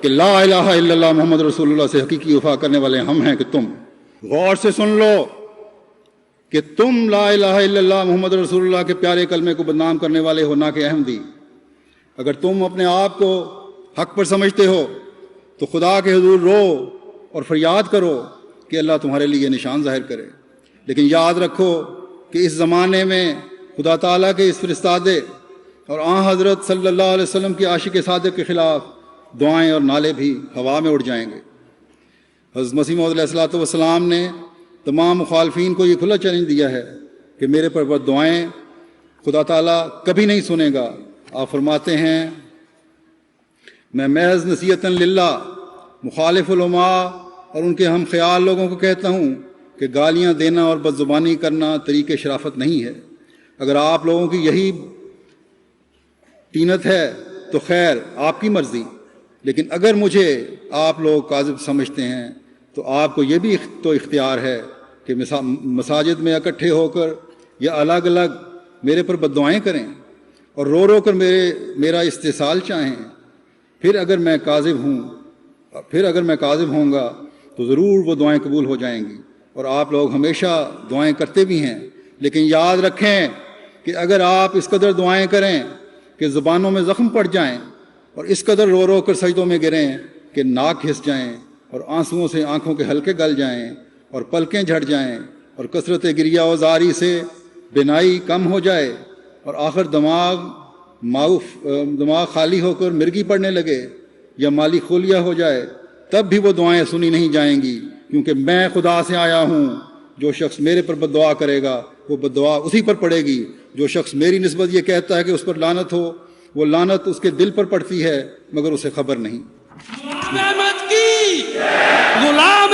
کہ لا الہ الا اللہ محمد رسول اللہ سے حقیقی وفا کرنے والے ہم ہیں کہ تم غور سے سن لو کہ تم لا الہ الا اللہ محمد رسول اللہ کے پیارے کلمے کو بدنام کرنے والے ہو، نہ کہ احمدی۔ اگر تم اپنے آپ کو حق پر سمجھتے ہو تو خدا کے حضور رو اور فریاد کرو کہ اللہ تمہارے لیے نشان ظاہر کرے۔ لیکن یاد رکھو کہ اس زمانے میں خدا تعالیٰ کے اس فرستادے اور آن حضرت صلی اللہ علیہ وسلم کے عاشق صادق کے خلاف دعائیں اور نعرے بھی ہوا میں اڑ جائیں گے۔ حضرت مسیح موعود علیہ الصلوۃ والسلام نے تمام مخالفین کو یہ کھلا چیلنج دیا ہے کہ میرے پر دعائیں خدا تعالیٰ کبھی نہیں سنے گا۔ آپ فرماتے ہیں میں محض نصیحتاً للہ مخالف علماء اور ان کے ہم خیال لوگوں کو کہتا ہوں کہ گالیاں دینا اور بد زبانی کرنا طریق شرافت نہیں ہے۔ اگر آپ لوگوں کی یہی تینت ہے تو خیر، آپ کی مرضی، لیکن اگر مجھے آپ لوگ کاذب سمجھتے ہیں تو آپ کو یہ بھی تو اختیار ہے کہ مساجد میں اکٹھے ہو کر یا الگ الگ میرے پر بد دعائیں کریں اور رو رو کر میرا استحصال چاہیں۔ پھر اگر میں کاذب ہوں گا تو ضرور وہ دعائیں قبول ہو جائیں گی، اور آپ لوگ ہمیشہ دعائیں کرتے بھی ہیں۔ لیکن یاد رکھیں کہ اگر آپ اس قدر دعائیں کریں کہ زبانوں میں زخم پڑ جائیں اور اس قدر رو رو کر سجدوں میں گریں کہ ناک گھس جائیں اور آنسوؤں سے آنکھوں کے حلقے گل جائیں اور پلکیں جھڑ جائیں اور کثرت گریہ و زاری سے بینائی کم ہو جائے اور آخر دماغ خالی ہو کر مرگی پڑنے لگے یا مالی خلیہ ہو جائے، تب بھی وہ دعائیں سنی نہیں جائیں گی، کیونکہ میں خدا سے آیا ہوں۔ جو شخص میرے پر بد دعا کرے گا وہ بد دعا اسی پر پڑے گی۔ جو شخص میری نسبت یہ کہتا ہے کہ اس پر لعنت ہو، وہ لعنت اس کے دل پر پڑتی ہے مگر اسے خبر نہیں۔ غلام احمد کی غلام